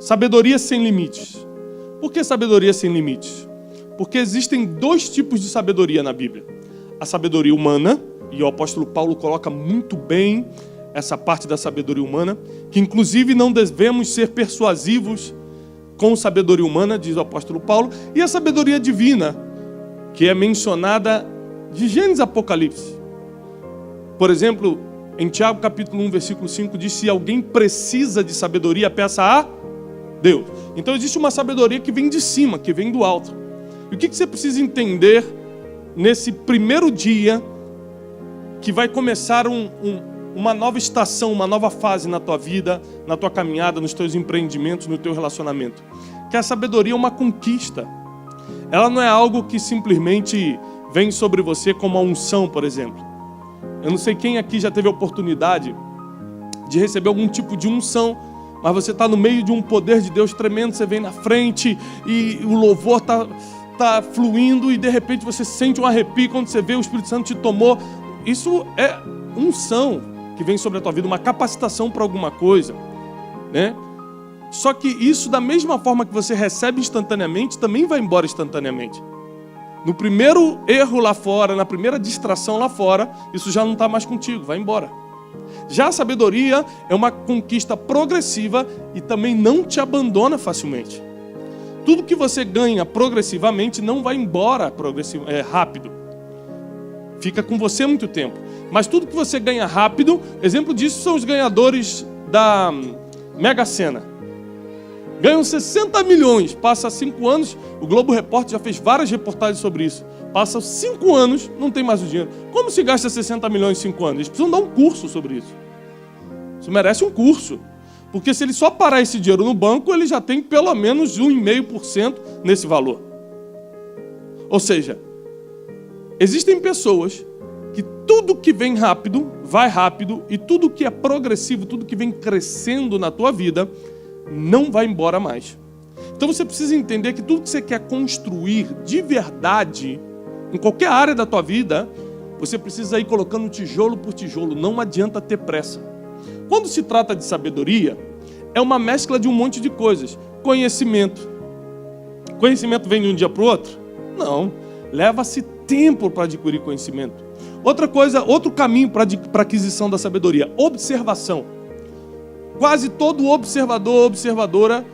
Sabedoria sem limites. Por que sabedoria sem limites? Porque existem dois tipos de sabedoria na Bíblia. A sabedoria humana, e o apóstolo Paulo coloca muito bem essa parte da sabedoria humana, que inclusive não devemos ser persuasivos com sabedoria humana, diz o apóstolo Paulo, e a sabedoria divina, que é mencionada de Gênesis a Apocalipse. Por exemplo, em Tiago capítulo 1, versículo 5, diz: se alguém precisa de sabedoria, peça a Deus. Então existe uma sabedoria que vem de cima, que vem do alto. E o que você precisa entender nesse primeiro dia que vai começar uma nova estação, uma nova fase na tua vida, na tua caminhada, nos teus empreendimentos, no teu relacionamento? Que a sabedoria é uma conquista. Ela não é algo que simplesmente vem sobre você como a unção, por exemplo. Eu não sei quem aqui já teve a oportunidade de receber algum tipo de unção, mas você está no meio de um poder de Deus tremendo, você vem na frente e o louvor está fluindo e de repente você sente um arrepio quando você vê o Espírito Santo te tomou. Isso é unção que vem sobre a tua vida, uma capacitação para alguma coisa, né? Só que isso, da mesma forma que você recebe instantaneamente, também vai embora instantaneamente. No primeiro erro lá fora, na primeira distração lá fora, isso já não está mais contigo, vai embora. Já a sabedoria é uma conquista progressiva e também não te abandona facilmente. Tudo que você ganha progressivamente não vai embora rápido. Fica com você muito tempo. Mas tudo que você ganha rápido, exemplo disso são os ganhadores da Mega Sena. Ganham 60 milhões, passa 5 anos, o Globo Repórter já fez várias reportagens sobre isso. Passa 5 anos, não tem mais o dinheiro. Como se gasta 60 milhões em 5 anos? Eles precisam dar um curso sobre isso. Isso merece um curso. Porque se ele só parar esse dinheiro no banco, ele já tem pelo menos 1,5% nesse valor. Ou seja, existem pessoas que tudo que vem rápido, vai rápido, e tudo que é progressivo, tudo que vem crescendo na tua vida, não vai embora mais. Então você precisa entender que tudo que você quer construir de verdade, em qualquer área da tua vida, você precisa ir colocando tijolo por tijolo, não adianta ter pressa. Quando se trata de sabedoria, é uma mescla de um monte de coisas. Conhecimento. Conhecimento vem de um dia para o outro? Não. Leva-se tempo para adquirir conhecimento. Outra coisa, outro caminho para aquisição da sabedoria, observação. Quase todo observador ou observadora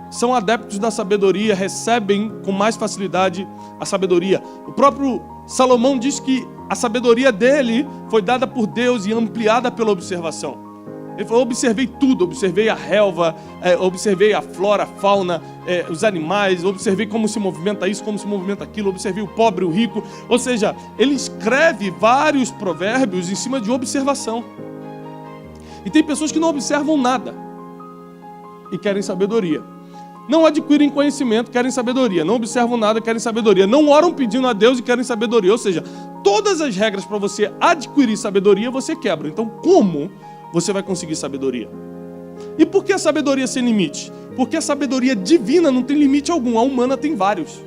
são adeptos da sabedoria, recebem com mais facilidade a sabedoria. O próprio Salomão diz que a sabedoria dele foi dada por Deus e ampliada pela observação. Ele falou: observei tudo, observei a relva, observei a flora, a fauna, os animais, observei como se movimenta isso, como se movimenta aquilo, observei o pobre, o rico. Ou seja, ele escreve vários provérbios em cima de observação. E tem pessoas que não observam nada e querem sabedoria. Não adquirem conhecimento, querem sabedoria. Não observam nada, querem sabedoria. Não oram pedindo a Deus e querem sabedoria. Ou seja, todas as regras para você adquirir sabedoria, você quebra. Então, como você vai conseguir sabedoria? E por que a sabedoria sem limite? Porque a sabedoria divina não tem limite algum, a humana tem vários.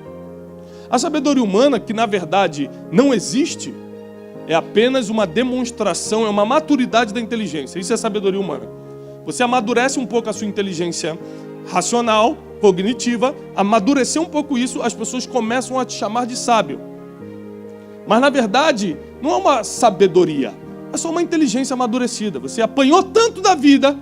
A sabedoria humana, que na verdade não existe, é apenas uma demonstração, é uma maturidade da inteligência. Isso é sabedoria humana. Você amadurece um pouco a sua inteligência racional, cognitiva, amadurecer um pouco isso, as pessoas começam a te chamar de sábio. Mas na verdade, não é uma sabedoria, é só uma inteligência amadurecida. Você apanhou tanto da vida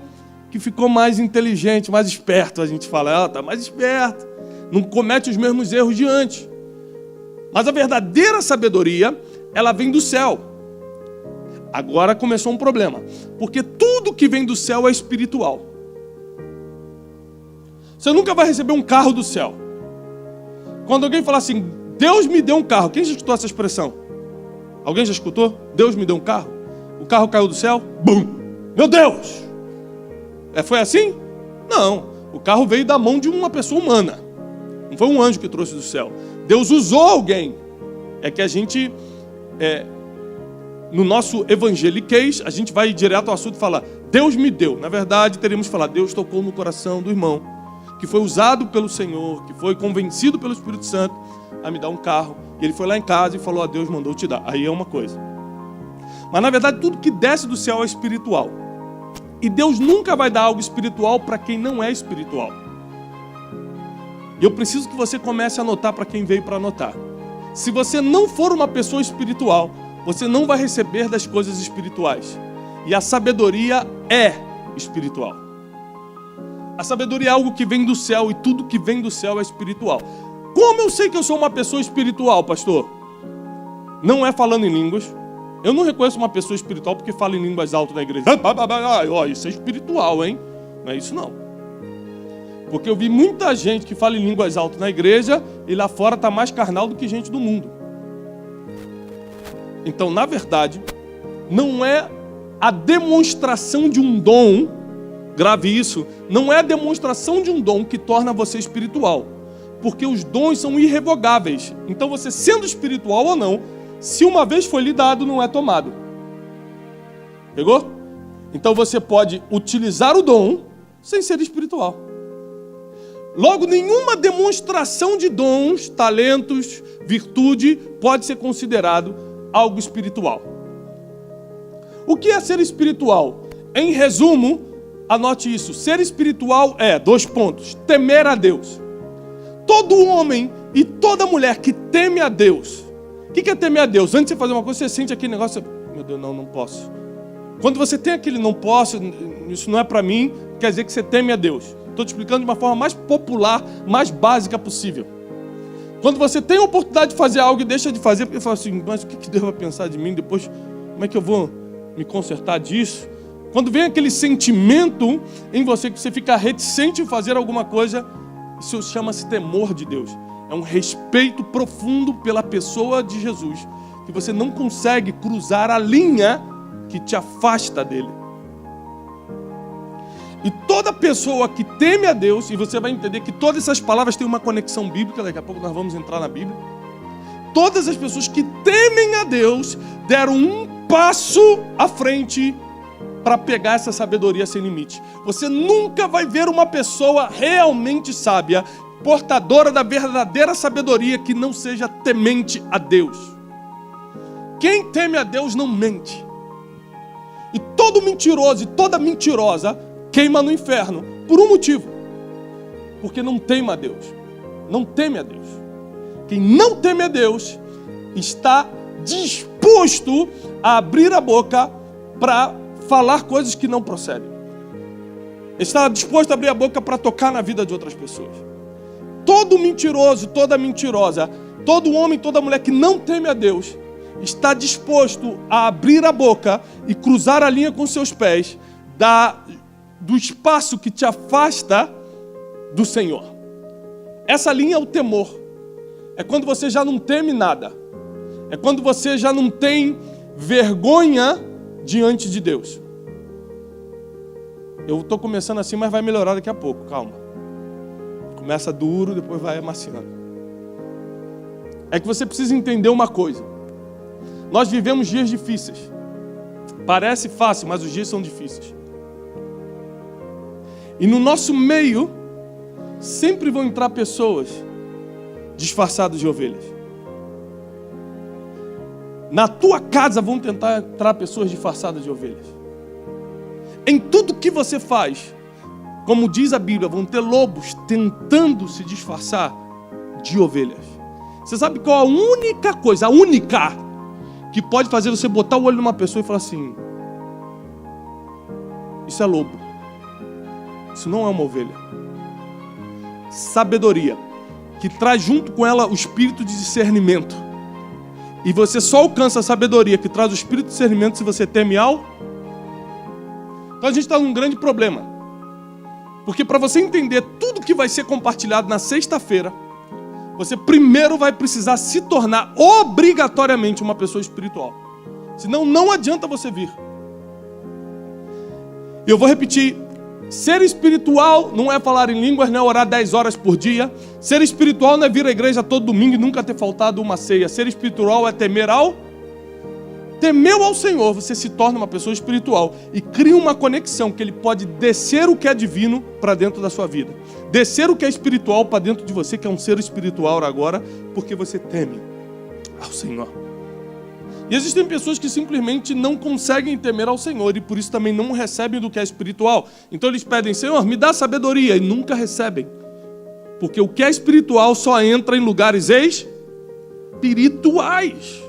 que ficou mais inteligente, mais esperto. A gente fala: ela está mais esperta, não comete os mesmos erros de antes. Mas a verdadeira sabedoria, ela vem do céu. Agora começou um problema, porque tudo que vem do céu é espiritual. Você nunca vai receber um carro do céu. Quando alguém fala assim: Deus me deu um carro, quem já escutou essa expressão? Alguém já escutou? Deus me deu um carro? O carro caiu do céu? Bum! Meu Deus! Foi assim? Não. O carro veio da mão de uma pessoa humana. Não foi um anjo que trouxe do céu. Deus usou alguém. É que a gente, no nosso evangeliquez, a gente vai direto ao assunto e fala: Deus me deu. Na verdade, teríamos que falar: Deus tocou no coração do irmão, que foi usado pelo Senhor, que foi convencido pelo Espírito Santo a me dar um carro. E ele foi lá em casa e falou: Deus mandou te dar. Aí é uma coisa. Mas na verdade, tudo que desce do céu é espiritual. E Deus nunca vai dar algo espiritual para quem não é espiritual. E eu preciso que você comece a anotar para quem veio para anotar. Se você não for uma pessoa espiritual, você não vai receber das coisas espirituais. E a sabedoria é espiritual. A sabedoria é algo que vem do céu e tudo que vem do céu é espiritual. Como eu sei que eu sou uma pessoa espiritual, pastor? Não é falando em línguas. Eu não reconheço uma pessoa espiritual porque fala em línguas altas na igreja. Isso é espiritual, hein? Não é isso não. Porque eu vi muita gente que fala em línguas altas na igreja e lá fora está mais carnal do que gente do mundo. Então, na verdade, não é a demonstração de um dom, grave isso, não é a demonstração de um dom que torna você espiritual. Porque os dons são irrevogáveis. Então, você sendo espiritual ou não, se uma vez foi lhe dado, não é tomado. Pegou? Então, você pode utilizar o dom sem ser espiritual. Logo, nenhuma demonstração de dons, talentos, virtude pode ser considerado algo espiritual. O que é ser espiritual? Em resumo, anote isso. Ser espiritual é, 2 pontos, temer a Deus. Todo homem e toda mulher que teme a Deus. O que é temer a Deus? Antes de você fazer uma coisa, você sente aquele negócio, meu Deus, não posso. Quando você tem aquele não posso, isso não é para mim, quer dizer que você teme a Deus. Estou te explicando de uma forma mais popular, mais básica possível. Quando você tem a oportunidade de fazer algo e deixa de fazer, porque fala assim, mas o que Deus vai pensar de mim depois? Como é que eu vou me consertar disso? Quando vem aquele sentimento em você que você fica reticente em fazer alguma coisa, isso chama-se temor de Deus. É um respeito profundo pela pessoa de Jesus, que você não consegue cruzar a linha que te afasta dele. E toda pessoa que teme a Deus, e você vai entender que todas essas palavras têm uma conexão bíblica, daqui a pouco nós vamos entrar na Bíblia. Todas as pessoas que temem a Deus deram um passo à frente para pegar essa sabedoria sem limite. Você nunca vai ver uma pessoa realmente sábia, portadora da verdadeira sabedoria, que não seja temente a Deus. Quem teme a Deus não mente. E todo mentiroso e toda mentirosa queima no inferno por um motivo. Porque não teme a Deus. Não teme a Deus. Quem não teme a Deus está disposto a abrir a boca para falar coisas que não procedem. Está disposto a abrir a boca para tocar na vida de outras pessoas. Todo mentiroso, toda mentirosa, todo homem, toda mulher que não teme a Deus está disposto a abrir a boca e cruzar a linha com seus pés do espaço que te afasta do Senhor. Essa linha é o temor. É quando você já não teme nada. É quando você já não tem vergonha diante de Deus. Eu estou começando assim, mas vai melhorar daqui a pouco, calma. Começa duro, depois vai amaciando. É que você precisa entender uma coisa. Nós vivemos dias difíceis. Parece fácil, mas os dias são difíceis. E no nosso meio, sempre vão entrar pessoas disfarçadas de ovelhas. Na tua casa vão tentar entrar pessoas disfarçadas de ovelhas. Em tudo que você faz, como diz a Bíblia, vão ter lobos tentando se disfarçar de ovelhas. Você sabe qual a única coisa, que pode fazer você botar o olho numa pessoa e falar assim, isso é lobo. Isso não é uma ovelha. Sabedoria, que traz junto com ela o espírito de discernimento. E você só alcança a sabedoria que traz o espírito de discernimento se você teme ao. Então a gente está num grande problema. Porque para você entender tudo que vai ser compartilhado na sexta-feira, você primeiro vai precisar se tornar obrigatoriamente uma pessoa espiritual. Senão não adianta você vir. E eu vou repetir. Ser espiritual não é falar em línguas, não é orar 10 horas por dia. Ser espiritual não é vir à igreja todo domingo e nunca ter faltado uma ceia. Ser espiritual é temeu ao Senhor, você se torna uma pessoa espiritual e cria uma conexão que Ele pode descer o que é divino para dentro da sua vida. Descer o que é espiritual para dentro de você, que é um ser espiritual agora, porque você teme ao Senhor. E existem pessoas que simplesmente não conseguem temer ao Senhor e por isso também não recebem do que é espiritual. Então eles pedem, Senhor, me dá sabedoria, e nunca recebem. Porque o que é espiritual só entra em lugares espirituais.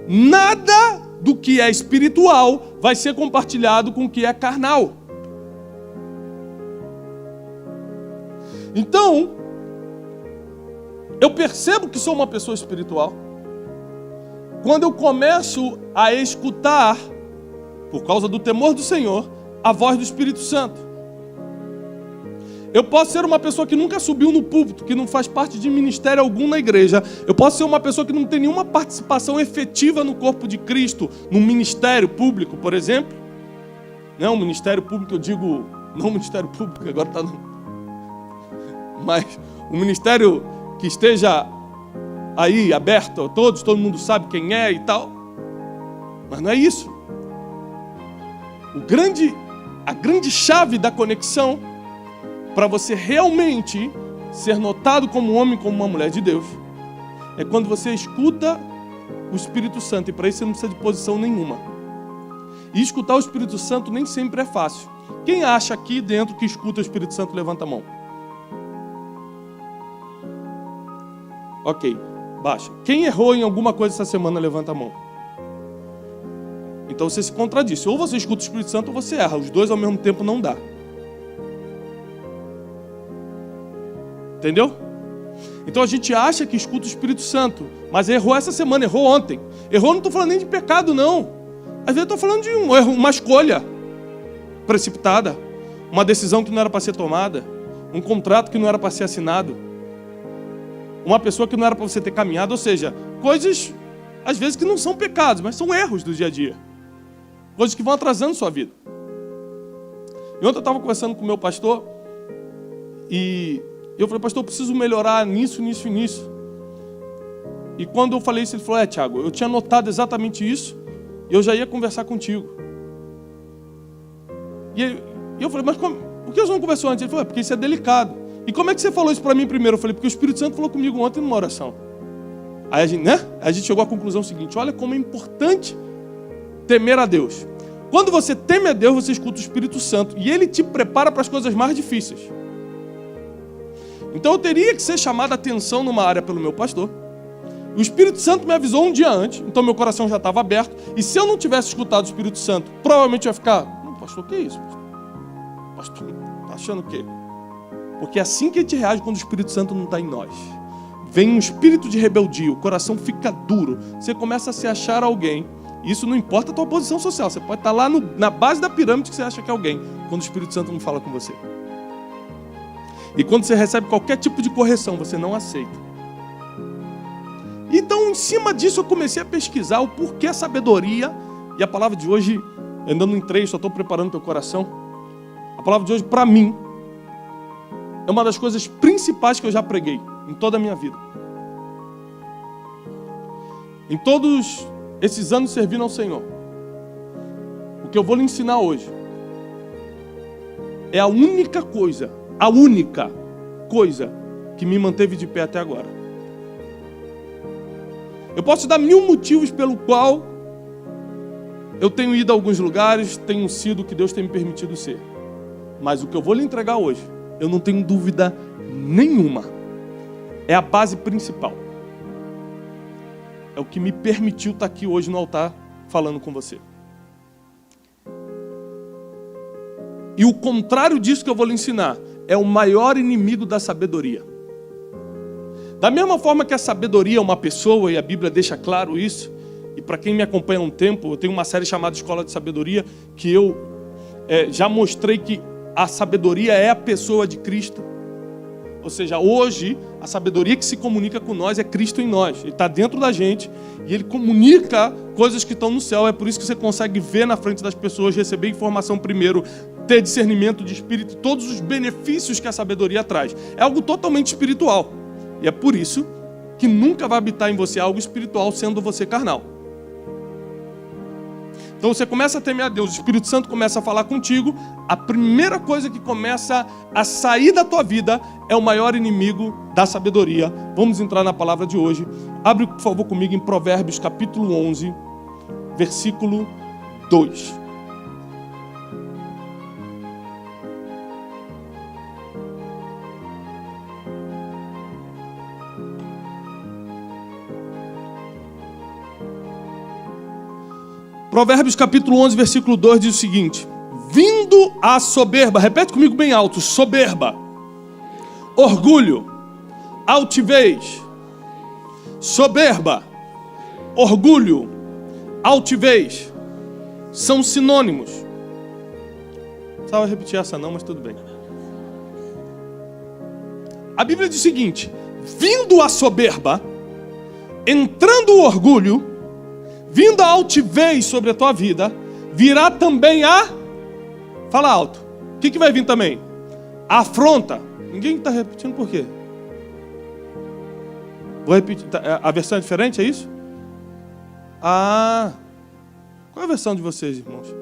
Nada do que é espiritual vai ser compartilhado com o que é carnal. Então, eu percebo que sou uma pessoa espiritual quando eu começo a escutar, por causa do temor do Senhor, a voz do Espírito Santo. Eu posso ser uma pessoa que nunca subiu no púlpito, que não faz parte de ministério algum na igreja. Eu posso ser uma pessoa que não tem nenhuma participação efetiva no corpo de Cristo, no ministério público, por exemplo. Não, ministério público eu digo, não ministério público, agora está no... Mas o ministério que esteja aí aberto a todos, todo mundo sabe quem é e tal. Mas não é isso. A grande chave da conexão para você realmente ser notado como um homem, como uma mulher de Deus, é quando você escuta o Espírito Santo. E para isso você não precisa de posição nenhuma. E escutar o Espírito Santo nem sempre é fácil. Quem acha aqui dentro que escuta o Espírito Santo, levanta a mão. Ok, baixa. Quem errou em alguma coisa essa semana, levanta a mão. Então você se contradiz. Ou você escuta o Espírito Santo ou você erra. Os dois ao mesmo tempo não dá. Entendeu? Então a gente acha que escuta o Espírito Santo, mas errou essa semana, errou ontem. Errou, não estou falando nem de pecado, não. Às vezes estou falando de um erro, uma escolha precipitada, uma decisão que não era para ser tomada, um contrato que não era para ser assinado, uma pessoa que não era para você ter caminhado. Ou seja, coisas, às vezes, que não são pecados, mas são erros do dia a dia. Coisas que vão atrasando sua vida. E ontem eu estava conversando com o meu pastor e eu falei, pastor, eu preciso melhorar nisso. E quando eu falei isso, ele falou, Thiago, eu tinha notado exatamente isso e eu já ia conversar contigo. E eu falei, mas por que você não conversou antes? Ele falou, porque isso é delicado. E como é que você falou isso para mim primeiro? Eu falei, porque o Espírito Santo falou comigo ontem numa oração. Aí a gente chegou à conclusão seguinte, olha como é importante temer a Deus. Quando você teme a Deus, você escuta o Espírito Santo e ele te prepara para as coisas mais difíceis. Então eu teria que ser chamado a atenção numa área pelo meu pastor. O Espírito Santo me avisou um dia antes, então meu coração já estava aberto. E se eu não tivesse escutado o Espírito Santo, provavelmente eu ia ficar, pastor, o que é isso? Pastor, tá achando o quê? Porque é assim que a gente reage quando o Espírito Santo não está em nós. Vem um espírito de rebeldia, o coração fica duro, você começa a se achar alguém. Isso não importa a tua posição social, você pode estar lá na base da pirâmide que você acha que é alguém, quando o Espírito Santo não fala com você. E quando você recebe qualquer tipo de correção, você não aceita. Então, em cima disso, eu comecei a pesquisar o porquê a sabedoria. E a palavra de hoje, andando em 3, só estou preparando teu coração. A palavra de hoje, para mim, é uma das coisas principais que eu já preguei em toda a minha vida. Em todos esses anos servindo ao Senhor, o que eu vou lhe ensinar hoje é a única coisa que me manteve de pé até agora. Eu posso te dar 1000 motivos pelo qual eu tenho ido a alguns lugares, tenho sido o que Deus tem me permitido ser. Mas o que eu vou lhe entregar hoje, eu não tenho dúvida nenhuma, é a base principal. É o que me permitiu estar aqui hoje no altar falando com você. E o contrário disso que eu vou lhe ensinar é o maior inimigo da sabedoria. Da mesma forma que a sabedoria é uma pessoa, e a Bíblia deixa claro isso, e para quem me acompanha há um tempo, eu tenho uma série chamada Escola de Sabedoria, que eu já mostrei que a sabedoria é a pessoa de Cristo. Ou seja, hoje, a sabedoria que se comunica com nós é Cristo em nós. Ele está dentro da gente e Ele comunica coisas que estão no céu. É por isso que você consegue ver na frente das pessoas, receber informação primeiro, ter discernimento de espírito, todos os benefícios que a sabedoria traz. É algo totalmente espiritual. E é por isso que nunca vai habitar em você algo espiritual sendo você carnal. Então você começa a temer a Deus, o Espírito Santo começa a falar contigo, a primeira coisa que começa a sair da tua vida é o maior inimigo da sabedoria. Vamos entrar na palavra de hoje. Abre, por favor, comigo em Provérbios capítulo 11, versículo 2. Provérbios capítulo 11, versículo 2 diz o seguinte: vindo a soberba, repete comigo bem alto, soberba, orgulho, altivez, soberba, orgulho, altivez, são sinônimos. Não precisava repetir essa não, mas tudo bem. A Bíblia diz o seguinte: vindo a soberba, entrando o orgulho, vindo a altivez sobre a tua vida, virá também a... Fala alto. O que vai vir também? A afronta. Ninguém está repetindo por quê? Vou repetir. A versão é diferente, é isso? Ah. Qual é a versão de vocês, irmãos?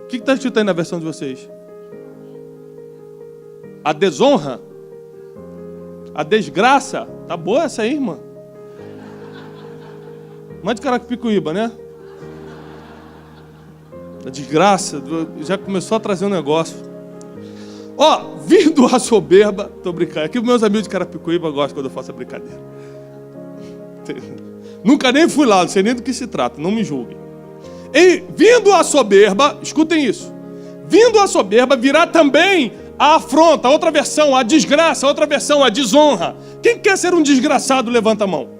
O que está escrito aí na versão de vocês? A desonra? A desgraça? Tá boa essa aí, irmã? Não é de Carapicuíba, né? A desgraça, já começou a trazer um negócio. Ó, vindo a soberba, tô brincando. Aqui meus amigos de Carapicuíba gostam quando eu faço a brincadeira. Nunca nem fui lá, não sei nem do que se trata, não me julguem. E vindo a soberba, escutem isso. Vindo a soberba virá também a afronta, outra versão, a desgraça, outra versão, a desonra. Quem quer ser um desgraçado, levanta a mão.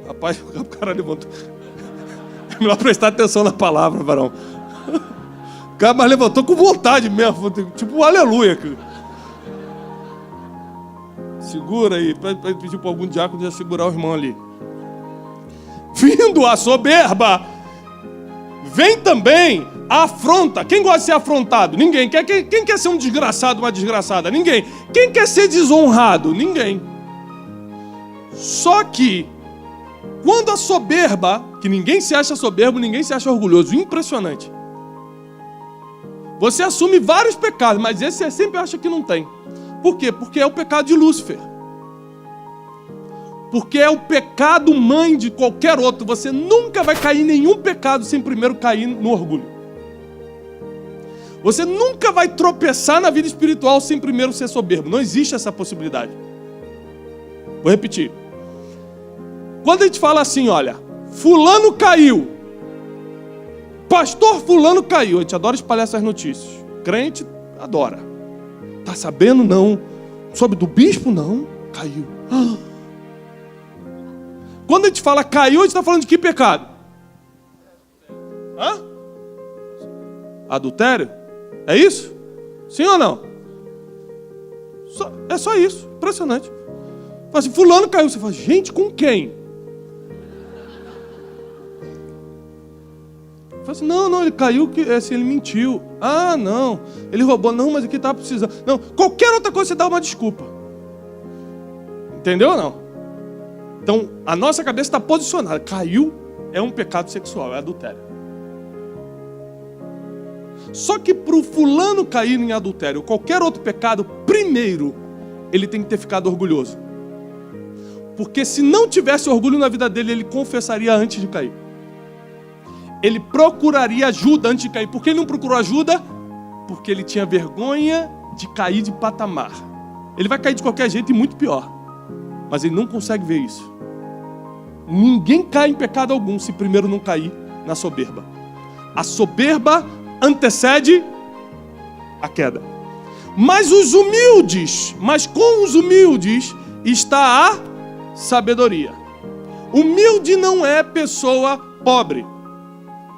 Rapaz, o cara levantou. É melhor prestar atenção na palavra, varão. O cara mas levantou com vontade mesmo, tipo um aleluia. Segura aí, para pedir para algum diácono já segurar o irmão ali. Vindo a soberba, vem também a afronta. Quem gosta de ser afrontado? Ninguém. Quem quer ser um desgraçado, uma desgraçada? Ninguém. Quem quer ser desonrado? Ninguém. Só que quando a soberba, que ninguém se acha soberbo, ninguém se acha orgulhoso, impressionante. Você assume vários pecados, mas esse você sempre acha que não tem. Por quê? Porque é o pecado de Lúcifer. Porque é o pecado mãe de qualquer outro. Você nunca vai cair em nenhum pecado sem primeiro cair no orgulho. Você nunca vai tropeçar na vida espiritual sem primeiro ser soberbo. Não existe essa possibilidade. Vou repetir. Quando a gente fala assim, olha, fulano caiu, pastor fulano caiu, a gente adora espalhar essas notícias. Crente adora. Tá sabendo? Não. Soube do bispo? Não. Caiu. Quando a gente fala caiu, a gente está falando de que pecado? Hã? Adultério? É isso? Sim ou não? É só isso. Impressionante. Fala assim, fulano caiu. Você fala, gente, com quem? Fala assim, não, ele caiu, assim, ele mentiu. Ah, não, ele roubou. Não, mas aqui estava precisando. Não, qualquer outra coisa você dá uma desculpa. Entendeu ou não? Então, a nossa cabeça está posicionada. Caiu é um pecado sexual, é adultério. Só que para o fulano cair em adultério, qualquer outro pecado, primeiro, ele tem que ter ficado orgulhoso. Porque se não tivesse orgulho na vida dele, ele confessaria antes de cair. Ele procuraria ajuda antes de cair. Por que ele não procurou ajuda? Porque ele tinha vergonha de cair de patamar. Ele vai cair de qualquer jeito e muito pior. Mas ele não consegue ver isso. Ninguém cai em pecado algum se primeiro não cair na soberba. A soberba antecede a queda. Mas com os humildes está a sabedoria. Humilde não é pessoa pobre.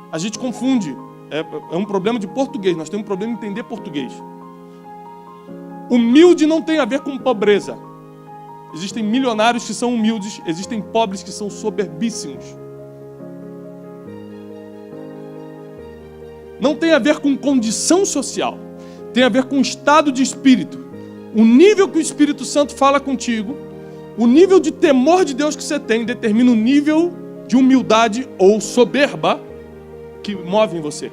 A gente confunde. É um problema de português. Nós temos um problema em entender português. Humilde não tem a ver com pobreza. Existem milionários que são humildes. Existem pobres que são soberbíssimos. Não tem a ver com condição social. Tem a ver com estado de espírito. O nível que o Espírito Santo fala contigo, o nível de temor de Deus que você tem, determina o nível de humildade ou soberba que move em você.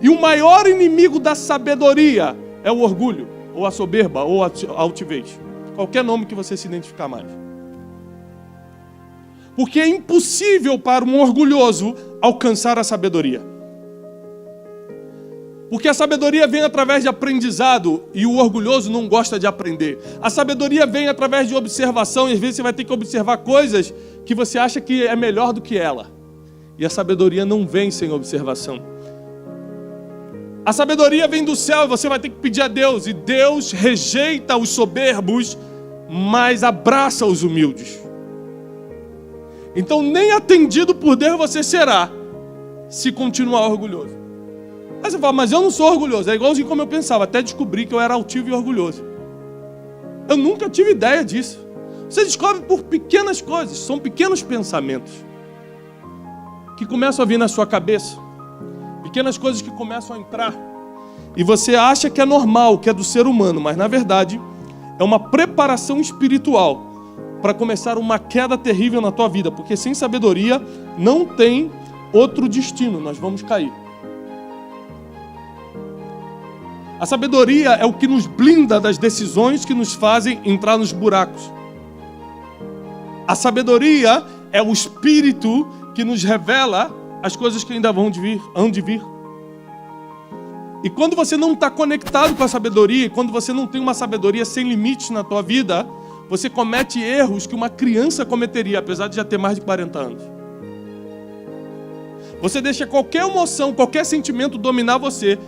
E o maior inimigo da sabedoria é o orgulho, ou a soberba, ou a altivez. Qualquer nome que você se identificar mais. Porque é impossível para um orgulhoso alcançar a sabedoria. Porque a sabedoria vem através de aprendizado e o orgulhoso não gosta de aprender. A sabedoria vem através de observação e às vezes você vai ter que observar coisas que você acha que é melhor do que ela. E a sabedoria não vem sem observação. A sabedoria vem do céu e você vai ter que pedir a Deus. E Deus rejeita os soberbos, mas abraça os humildes. Então nem atendido por Deus você será, se continuar orgulhoso. Aí você fala, mas eu não sou orgulhoso. É igualzinho como eu pensava, até descobri que eu era altivo e orgulhoso. Eu nunca tive ideia disso. Você descobre por pequenas coisas, são pequenos pensamentos que começam a vir na sua cabeça, pequenas coisas que começam a entrar, e você acha que é normal, que é do ser humano, mas na verdade é uma preparação espiritual para começar uma queda terrível na tua vida, porque sem sabedoria não tem outro destino, nós vamos cair. A sabedoria é o que nos blinda das decisões que nos fazem entrar nos buracos. A sabedoria é o espírito que nos revela as coisas que ainda hão de vir. E quando você não está conectado com a sabedoria, quando você não tem uma sabedoria sem limites na tua vida, você comete erros que uma criança cometeria, apesar de já ter mais de 40 anos. Você deixa qualquer emoção, qualquer sentimento dominar você,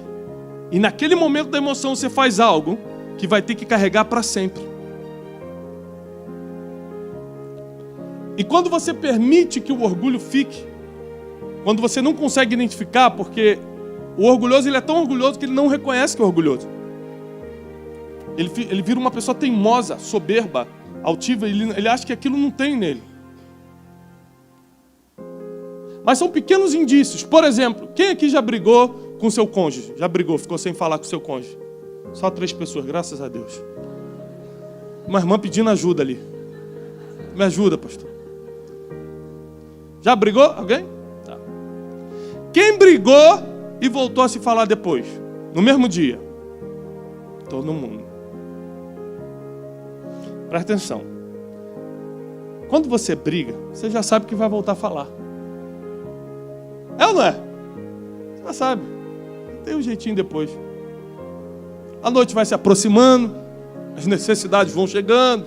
e naquele momento da emoção você faz algo que vai ter que carregar para sempre. E quando você permite que o orgulho fique, quando você não consegue identificar, porque o orgulhoso ele é tão orgulhoso que ele não reconhece que é orgulhoso. Ele vira uma pessoa teimosa, soberba, altiva, ele acha que aquilo não tem nele. Mas são pequenos indícios. Por exemplo, quem aqui já brigou com seu cônjuge? Já brigou, ficou sem falar com seu cônjuge? Só 3 pessoas, graças a Deus. Uma irmã pedindo ajuda ali. Me ajuda, pastor. Já brigou? Alguém? Tá. Quem brigou e voltou a se falar depois? No mesmo dia? Todo mundo. Presta atenção. Quando você briga, você já sabe que vai voltar a falar. É ou não é? Você já sabe. Tem um jeitinho depois. A noite vai se aproximando, as necessidades vão chegando,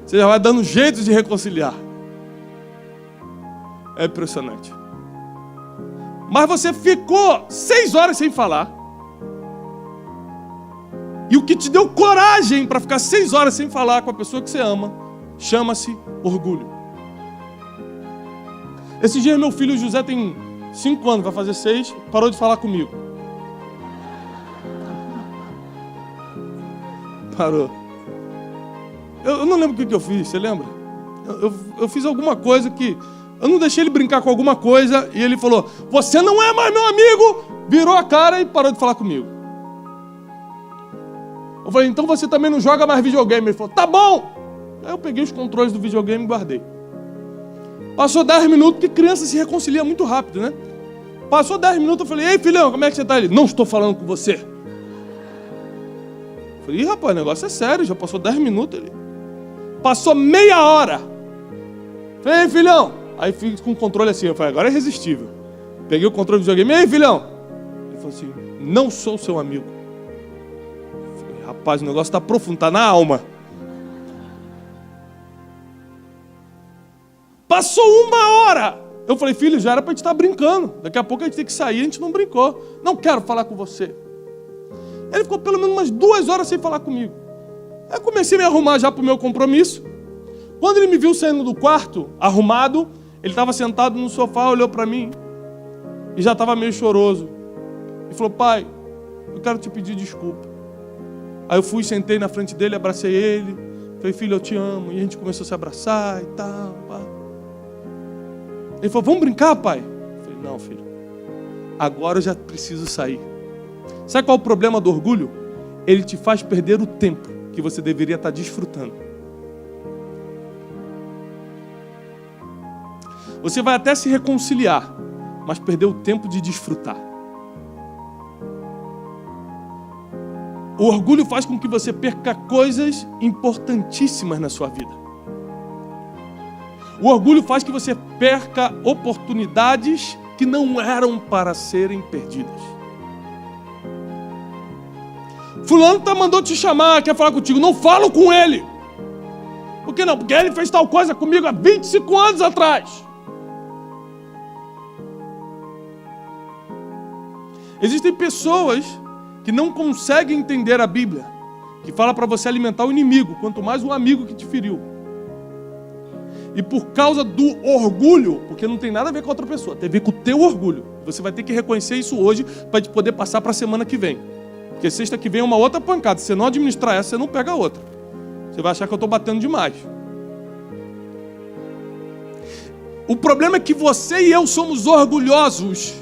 você já vai dando jeito de reconciliar. É impressionante. Mas você ficou 6 horas sem falar. E o que te deu coragem para ficar 6 horas sem falar com a pessoa que você ama, chama-se orgulho. Esse dia meu filho José tem 5 anos, vai fazer 6, parou de falar comigo. Parou. Eu não lembro o que eu fiz, você lembra? Eu fiz alguma coisa que... Eu não deixei ele brincar com alguma coisa e ele falou, você não é mais meu amigo, virou a cara e parou de falar comigo. Eu falei, então você também não joga mais videogame. Ele falou, tá bom. Aí eu peguei os controles do videogame e guardei. Passou 10 minutos, porque criança se reconcilia muito rápido, né? Passou 10 minutos, eu falei, ei filhão, como é que você tá? Ele, não estou falando com você. Eu falei, ih rapaz, o negócio é sério, já passou 10 minutos. Ele passou meia hora. Eu falei, ei filhão. Aí fiz com o controle assim, eu falei, agora é irresistível. Peguei o controle do videogame, ei filhão. Ele falou assim, não sou seu amigo. Eu falei, rapaz, o negócio está profundo, está na alma. Passou 1 hora. Eu falei, filho, já era para a gente estar brincando. Daqui a pouco a gente tem que sair, a gente não brincou. Não quero falar com você. Ele ficou pelo menos umas 2 horas sem falar comigo. Aí eu comecei a me arrumar já para o meu compromisso. Quando ele me viu saindo do quarto, arrumado, ele estava sentado no sofá, olhou para mim e já estava meio choroso. Ele falou, pai, eu quero te pedir desculpa. Aí eu fui, sentei na frente dele, abracei ele. Falei, filho, eu te amo. E a gente começou a se abraçar e tal. Pá. Ele falou, vamos brincar, pai? Eu falei, não, filho. Agora eu já preciso sair. Sabe qual é o problema do orgulho? Ele te faz perder o tempo que você deveria estar desfrutando. Você vai até se reconciliar, mas perdeu o tempo de desfrutar. O orgulho faz com que você perca coisas importantíssimas na sua vida. O orgulho faz que você perca oportunidades que não eram para serem perdidas. Fulano mandou te chamar, quer falar contigo, não falo com ele. Por que não? Porque ele fez tal coisa comigo há 25 anos atrás. Existem pessoas que não conseguem entender a Bíblia, que fala para você alimentar o inimigo, quanto mais um amigo que te feriu. E por causa do orgulho, porque não tem nada a ver com outra pessoa, tem a ver com o teu orgulho. Você vai ter que reconhecer isso hoje para poder passar para a semana que vem. Porque sexta que vem é uma outra pancada. Se você não administrar essa, você não pega a outra. Você vai achar que eu estou batendo demais. O problema é que você e eu somos orgulhosos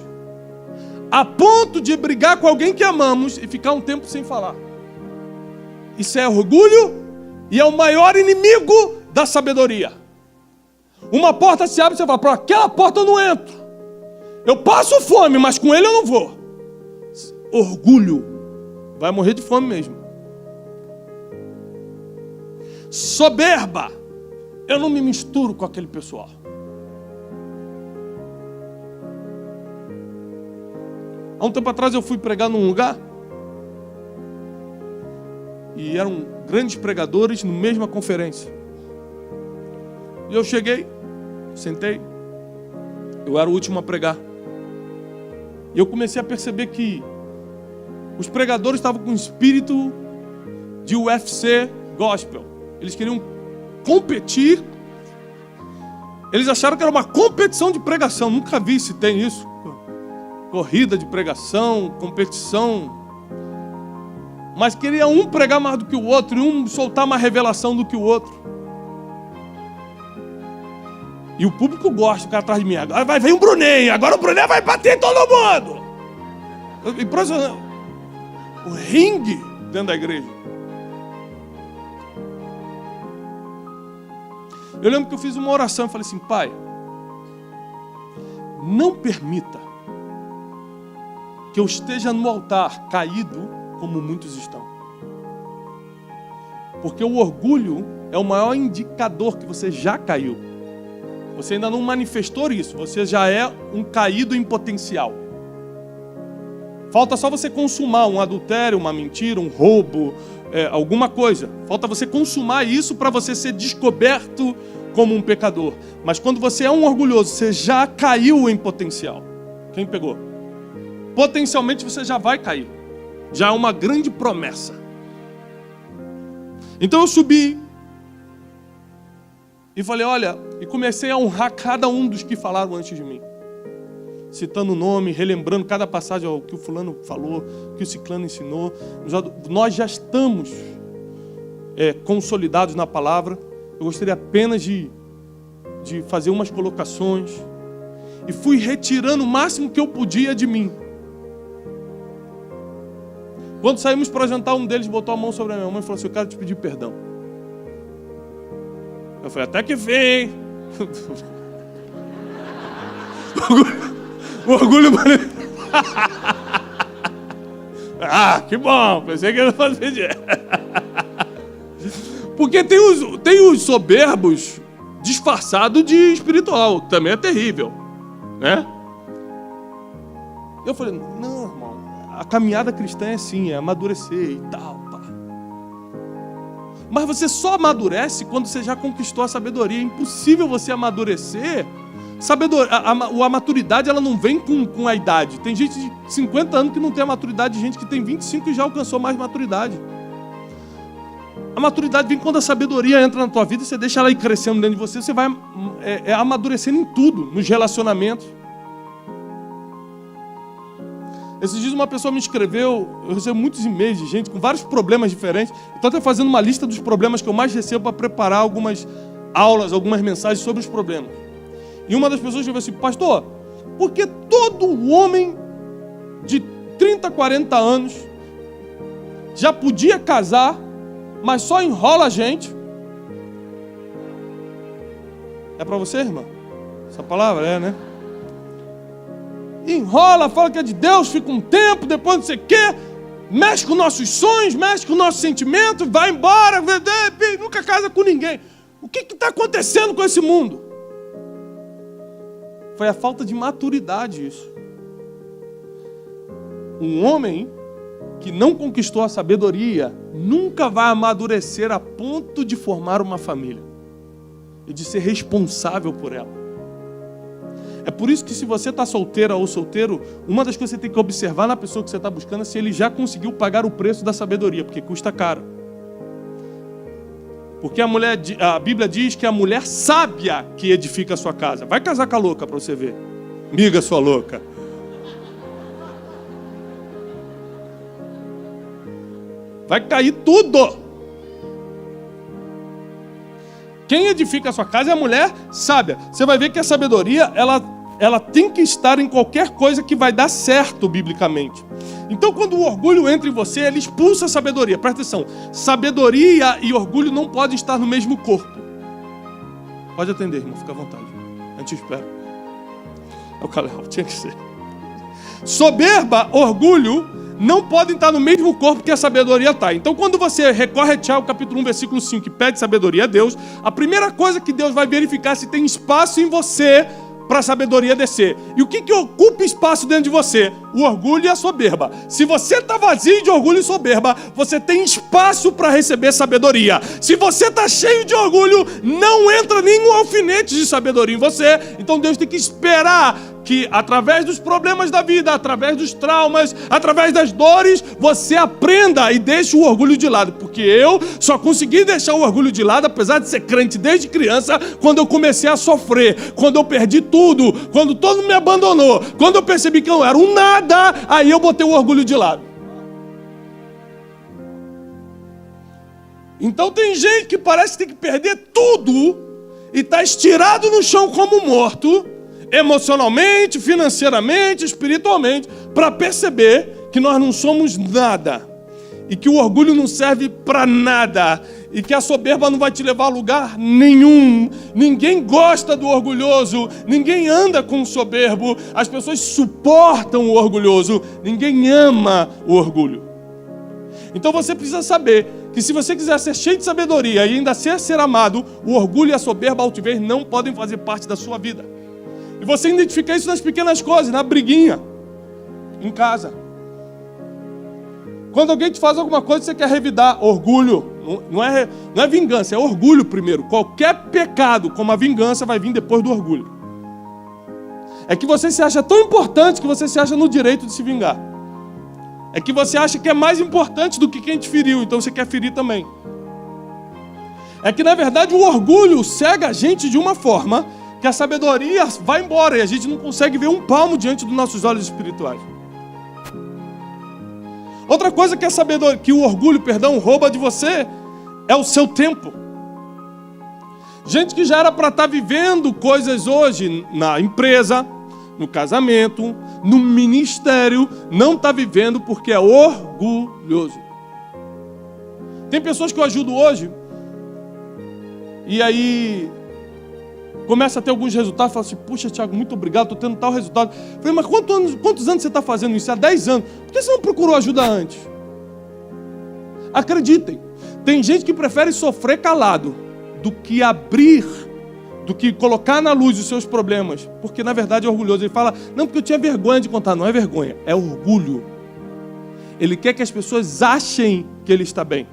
a ponto de brigar com alguém que amamos e ficar um tempo sem falar. Isso é orgulho e é o maior inimigo da sabedoria. Uma porta se abre e você fala, por aquela porta eu não entro. Eu passo fome, mas com ele eu não vou. Orgulho. Vai morrer de fome mesmo. Soberba. Eu não me misturo com aquele pessoal. Há um tempo atrás eu fui pregar num lugar e eram grandes pregadores na mesma conferência. E eu cheguei, sentei, eu era o último a pregar. E eu comecei a perceber que os pregadores estavam com um espírito de UFC gospel. Eles queriam competir. Eles acharam que era uma competição de pregação. Nunca vi se tem isso. Corrida de pregação, competição. Mas queria um pregar mais do que o outro e um soltar mais revelação do que o outro. E o público gosta, o cara atrás de mim. Agora vai vir um Bruninho, agora o Bruninho vai bater em todo mundo. Impressionante. O ringue dentro da igreja. Eu lembro que eu fiz uma oração e falei assim, Pai, não permita que eu esteja no altar caído como muitos estão. Porque o orgulho é o maior indicador que você já caiu. Você ainda não manifestou isso, você já é um caído em potencial. Falta só você consumar um adultério, uma mentira, um roubo, alguma coisa. Falta você consumar isso para você ser descoberto como um pecador. Mas quando você é um orgulhoso, você já caiu em potencial. Quem pegou? Potencialmente você já vai cair. Já é uma grande promessa. Então eu subi e falei, olha, e comecei a honrar cada um dos que falaram antes de mim. Citando o nome, relembrando cada passagem, o que o fulano falou, o que o ciclano ensinou. Nós já estamos consolidados na palavra. Eu gostaria apenas de fazer umas colocações. E fui retirando o máximo que eu podia de mim. Quando saímos para jantar, um deles botou a mão sobre a minha mão e falou assim, eu quero te pedir perdão. Eu falei, até que vem. O orgulho... Ah, que bom. Pensei que ia fazer dinheiro. Porque tem os soberbos disfarçados de espiritual. Também é terrível. Né? Eu falei, não, irmão. A caminhada cristã é assim, é amadurecer e tal. Pá. Mas você só amadurece quando você já conquistou a sabedoria. É impossível você amadurecer. A maturidade ela não vem com a idade. Tem gente de 50 anos que não tem a maturidade, gente que tem 25 e já alcançou mais maturidade. A maturidade vem quando a sabedoria entra na tua vida e você deixa ela ir crescendo dentro de você. Você vai amadurecendo em tudo, nos relacionamentos. Esses dias uma pessoa me escreveu, eu recebo muitos e-mails de gente com vários problemas diferentes. Estou até fazendo uma lista dos problemas que eu mais recebo para preparar algumas aulas, algumas mensagens sobre os problemas. E uma das pessoas escreveu assim, pastor, por que todo homem de 30, 40 anos já podia casar, mas só enrola a gente? É para você, irmã? Essa palavra é, né? Enrola, fala que é de Deus, fica um tempo, depois não sei o quê, mexe com nossos sonhos, mexe com nossos sentimentos, vai embora, nunca casa com ninguém. O que está acontecendo com esse mundo? Foi a falta de maturidade isso. Um homem que não conquistou a sabedoria nunca vai amadurecer a ponto de formar uma família e de ser responsável por ela. É por isso que se você está solteira ou solteiro, uma das coisas que você tem que observar na pessoa que você está buscando é se ele já conseguiu pagar o preço da sabedoria, porque custa caro. Porque a Bíblia diz que a mulher sábia que edifica a sua casa. Vai casar com a louca para você ver. Miga sua louca. Vai cair tudo. Quem edifica a sua casa é a mulher sábia. Você vai ver que a sabedoria, ela tem que estar em qualquer coisa que vai dar certo biblicamente. Então, quando o orgulho entra em você, ele expulsa a sabedoria. Presta atenção. Sabedoria e orgulho não podem estar no mesmo corpo. Pode atender, irmão. Fica à vontade. A gente espera. É o Caleb. Tinha que ser. Soberba, orgulho, não podem estar no mesmo corpo que a sabedoria está. Então, quando você recorre a Tiago, capítulo 1, versículo 5, que pede sabedoria a Deus, a primeira coisa que Deus vai verificar é se tem espaço em você para a sabedoria descer. E o que ocupa espaço dentro de você? O orgulho e a soberba. Se você está vazio de orgulho e soberba, você tem espaço para receber sabedoria. Se você está cheio de orgulho, não entra nenhum alfinete de sabedoria em você. Então Deus tem que esperar que através dos problemas da vida, através dos traumas, através das dores, você aprenda e deixe o orgulho de lado. Porque eu só consegui deixar o orgulho de lado, apesar de ser crente desde criança, quando eu comecei a sofrer, quando eu perdi tudo, quando todo mundo me abandonou, quando eu percebi que eu não era um nada, aí eu botei o orgulho de lado. Então tem gente que parece que tem que perder tudo e está estirado no chão como morto, emocionalmente, financeiramente, espiritualmente, para perceber que nós não somos nada e que o orgulho não serve para nada e que a soberba não vai te levar a lugar nenhum. Ninguém gosta do orgulhoso, ninguém anda com o soberbo, as pessoas suportam o orgulhoso, ninguém ama o orgulho. Então você precisa saber que se você quiser ser cheio de sabedoria e ainda ser amado, o orgulho e a soberba, a altivez, não podem fazer parte da sua vida. E você identifica isso nas pequenas coisas, na briguinha, em casa. Quando alguém te faz alguma coisa, você quer revidar. Orgulho, não é vingança, é orgulho primeiro. Qualquer pecado como a vingança vai vir depois do orgulho. É que você se acha tão importante que você se acha no direito de se vingar. É que você acha que é mais importante do que quem te feriu, então você quer ferir também. É que na verdade o orgulho cega a gente de uma forma que a sabedoria vai embora e a gente não consegue ver um palmo diante dos nossos olhos espirituais. Outra coisa que a sabedoria, que o orgulho, rouba de você é o seu tempo. Gente que já era para estar vivendo coisas hoje na empresa, no casamento, no ministério, não está vivendo porque é orgulhoso. Tem pessoas que eu ajudo hoje e aí começa a ter alguns resultados, fala assim, puxa, Thiago, muito obrigado, estou tendo tal resultado. Eu falei, mas quantos anos você está fazendo isso? Há 10 anos. Por que você não procurou ajuda antes? Acreditem, tem gente que prefere sofrer calado do que abrir, do que colocar na luz os seus problemas, porque na verdade é orgulhoso. Ele fala, não, porque eu tinha vergonha de contar. Não é vergonha, é orgulho. Ele quer que as pessoas achem que ele está bem.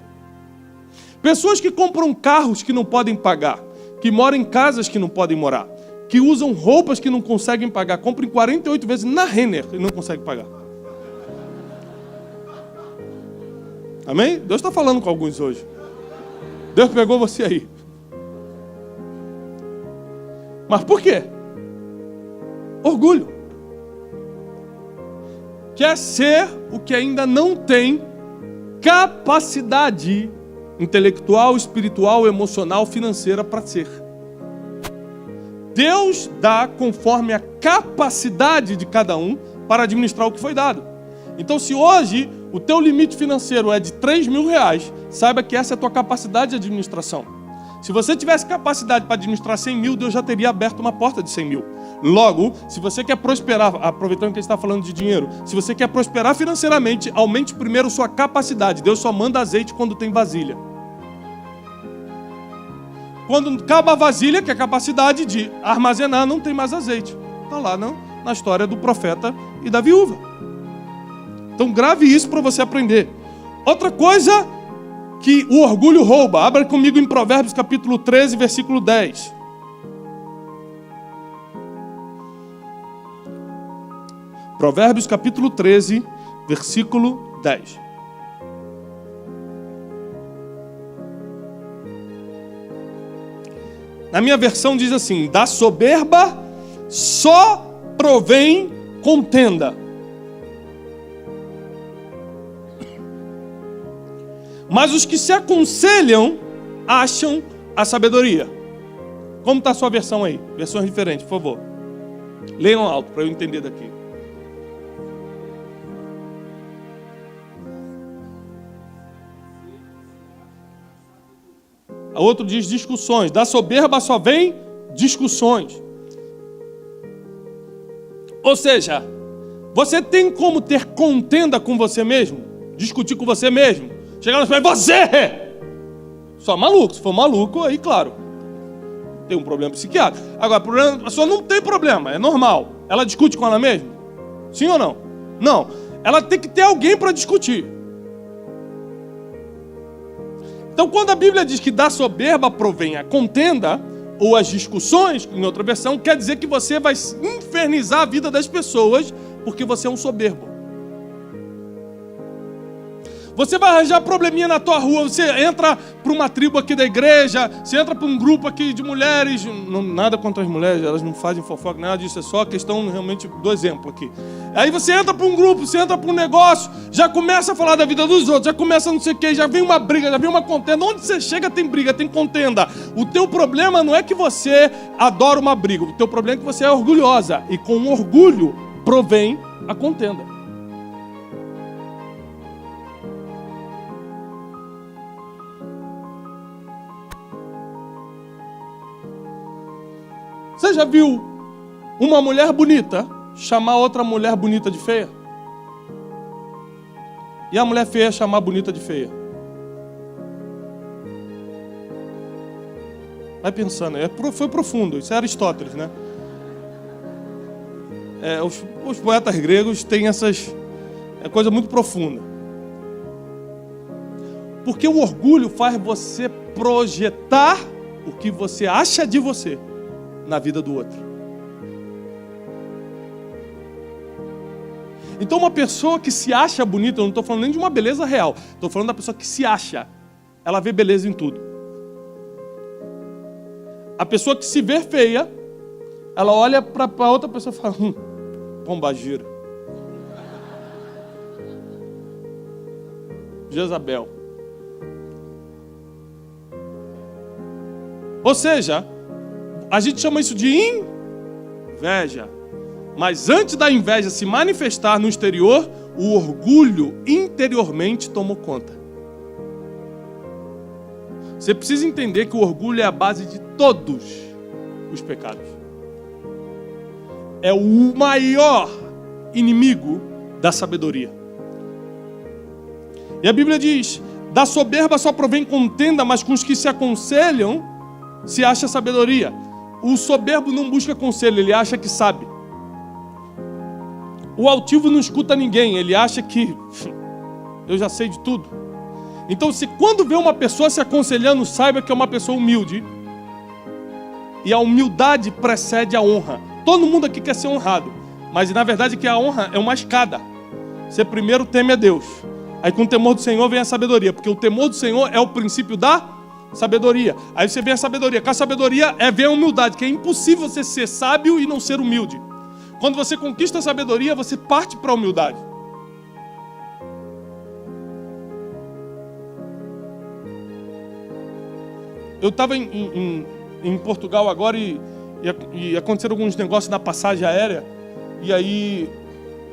Pessoas que compram carros que não podem pagar, que moram em casas que não podem morar, que usam roupas que não conseguem pagar, compram 48 vezes na Renner e não conseguem pagar. Amém? Deus está falando com alguns hoje. Deus pegou você aí. Mas por quê? Orgulho. Quer ser o que ainda não tem capacidade intelectual, espiritual, emocional, financeira para ser. Deus dá conforme a capacidade de cada um para administrar o que foi dado. Então, se hoje o teu limite financeiro é de R$3.000, saiba que essa é a tua capacidade de administração. Se você tivesse capacidade para administrar 100 mil, Deus já teria aberto uma porta de 100 mil. Logo, se você quer prosperar, aproveitando que a gente está falando de dinheiro, se você quer prosperar financeiramente, aumente primeiro sua capacidade. Deus só manda azeite quando tem vasilha. Quando acaba a vasilha, que é a capacidade de armazenar, não tem mais azeite. Está lá na história do profeta e da viúva. Então grave isso para você aprender. Outra coisa que o orgulho rouba. Abra comigo em Provérbios capítulo 13, versículo 10. Provérbios capítulo 13, versículo 10. Na minha versão diz assim: da soberba só provém contenda, mas os que se aconselham acham a sabedoria. Como está a sua versão aí? Versões diferentes, por favor. Leiam alto para eu entender daqui. A outro diz discussões. Da soberba só vem discussões. Ou seja, você tem como ter contenda com você mesmo? Discutir com você mesmo? Chegar e falar, você! Só maluco. Se for maluco, aí claro, tem um problema psiquiátrico. Agora, a pessoa não tem problema, é normal. Ela discute com ela mesma? Sim ou não? Não. Ela tem que ter alguém para discutir. Então, quando a Bíblia diz que da soberba provém a contenda, ou as discussões, em outra versão, quer dizer que você vai infernizar a vida das pessoas porque você é um soberbo. Você vai arranjar probleminha na tua rua, você entra para uma tribo aqui da igreja, você entra para um grupo aqui de mulheres, não, nada contra as mulheres, elas não fazem fofoca, nada disso, é só a questão realmente do exemplo aqui. Aí você entra para um grupo, você entra para um negócio, já começa a falar da vida dos outros, já começa não sei o que, já vem uma briga, já vem uma contenda. Onde você chega tem briga, tem contenda. O teu problema não é que você adora uma briga, o teu problema é que você é orgulhosa, e com orgulho provém a contenda. Você já viu uma mulher bonita chamar outra mulher bonita de feia? E a mulher feia chamar a bonita de feia? Vai pensando, foi profundo, isso é Aristóteles, né? Os poetas gregos têm essas... É coisa muito profunda. Porque o orgulho faz você projetar o que você acha de você na vida do outro. Então uma pessoa que se acha bonita, eu não estou falando nem de uma beleza real, estou falando da pessoa que se acha, ela vê beleza em tudo. A pessoa que se vê feia, ela olha para outra pessoa e fala, pombagira. Jezabel. Ou seja, a gente chama isso de inveja. Mas antes da inveja se manifestar no exterior, o orgulho interiormente tomou conta. Você precisa entender que o orgulho é a base de todos os pecados. É o maior inimigo da sabedoria. E a Bíblia diz, da soberba só provém contenda, mas com os que se aconselham se acha sabedoria. O soberbo não busca conselho, ele acha que sabe. O altivo não escuta ninguém, ele acha que eu já sei de tudo. Então, se quando vê uma pessoa se aconselhando, saiba que é uma pessoa humilde. E a humildade precede a honra. Todo mundo aqui quer ser honrado, mas na verdade que a honra é uma escada. Você primeiro teme a Deus, aí com o temor do Senhor vem a sabedoria, porque o temor do Senhor é o princípio da sabedoria. Aí você vê a sabedoria. Com a sabedoria vem a humildade, que é impossível você ser sábio e não ser humilde. Quando você conquista a sabedoria, você parte para a humildade. Eu estava em Portugal agora e aconteceram alguns negócios na passagem aérea. E aí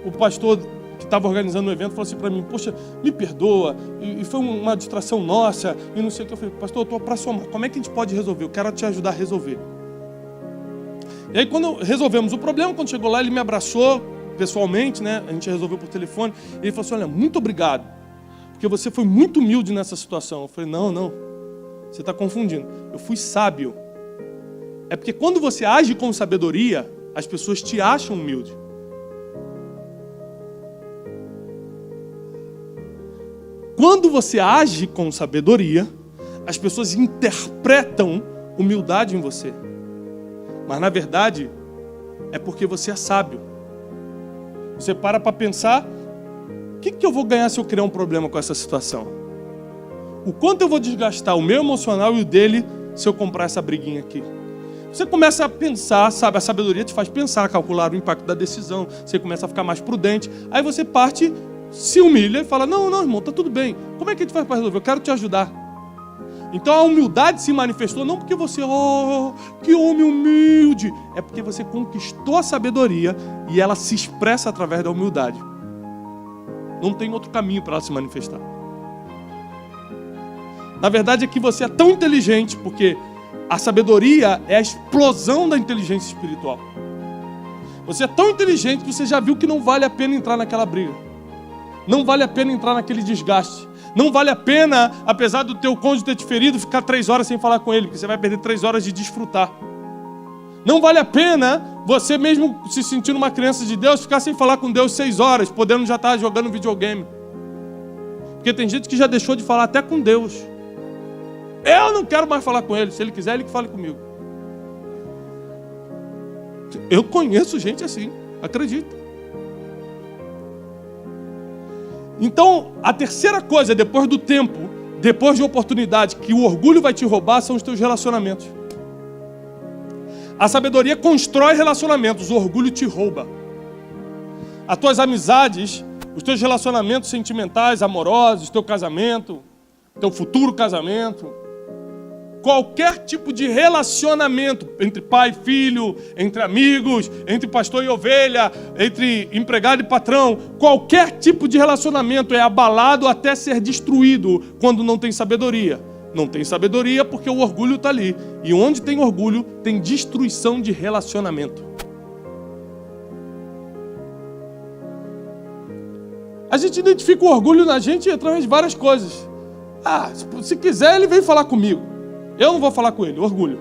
o pastor que estava organizando o evento falou assim para mim, poxa, me perdoa, e foi uma distração nossa, e não sei o que. Eu falei, pastor, eu estou para somar, como é que a gente pode resolver? Eu quero te ajudar a resolver. E aí quando resolvemos o problema, quando chegou lá, ele me abraçou pessoalmente, né? A gente resolveu por telefone, e ele falou assim, olha, muito obrigado, porque você foi muito humilde nessa situação. Eu falei, não, você está confundindo, eu fui sábio. É porque quando você age com sabedoria, as pessoas te acham humilde. Quando você age com sabedoria, as pessoas interpretam humildade em você. Mas na verdade, é porque você é sábio. Você para pensar, o que eu vou ganhar se eu criar um problema com essa situação? O quanto eu vou desgastar o meu emocional e o dele se eu comprar essa briguinha aqui? Você começa a pensar, sabe? A sabedoria te faz pensar, calcular o impacto da decisão. Você começa a ficar mais prudente. Aí você parte, se humilha e fala, não, irmão, tá tudo bem. Como é que a gente faz para resolver? Eu quero te ajudar. Então a humildade se manifestou não porque você, que homem humilde. É porque você conquistou a sabedoria e ela se expressa através da humildade. Não tem outro caminho para ela se manifestar. Na verdade é que você é tão inteligente, porque a sabedoria é a explosão da inteligência espiritual. Você é tão inteligente que você já viu que não vale a pena entrar naquela briga. Não vale a pena entrar naquele desgaste. Não vale a pena, apesar do teu cônjuge ter te ferido, ficar 3 horas sem falar com ele, porque você vai perder 3 horas de desfrutar. Não vale a pena você mesmo se sentindo uma criança de Deus, ficar sem falar com Deus 6 horas, podendo já estar jogando videogame. Porque tem gente que já deixou de falar até com Deus. Eu não quero mais falar com ele. Se ele quiser, ele que fale comigo. Eu conheço gente assim, acredita. Então, a terceira coisa, depois do tempo, depois de oportunidade, que o orgulho vai te roubar, são os teus relacionamentos. A sabedoria constrói relacionamentos, o orgulho te rouba. As tuas amizades, os teus relacionamentos sentimentais, amorosos, teu casamento, teu futuro casamento, qualquer tipo de relacionamento entre pai e filho, entre amigos, entre pastor e ovelha, entre empregado e patrão, qualquer tipo de relacionamento é abalado até ser destruído quando não tem sabedoria. Não tem sabedoria porque o orgulho está ali. E onde tem orgulho, tem destruição de relacionamento. A gente identifica o orgulho na gente através de várias coisas. Se quiser, ele vem falar comigo. Eu não vou falar com ele, orgulho.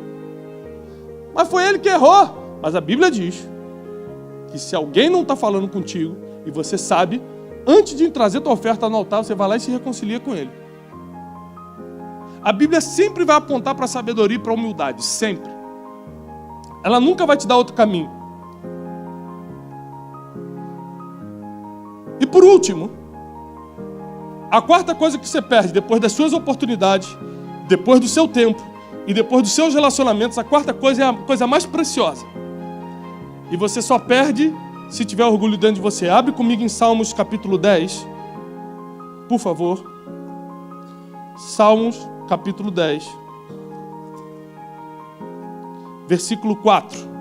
Mas foi ele que errou. Mas a Bíblia diz que se alguém não está falando contigo, e você sabe, antes de trazer tua oferta no altar, você vai lá e se reconcilia com ele. A Bíblia sempre vai apontar para a sabedoria e para a humildade, sempre. Ela nunca vai te dar outro caminho. E por último, a quarta coisa que você perde depois das suas oportunidades, depois do seu tempo e depois dos seus relacionamentos, a quarta coisa é a coisa mais preciosa. E você só perde se tiver orgulho dentro de você. Abre comigo em Salmos capítulo 10, por favor. Salmos capítulo 10, versículo 4.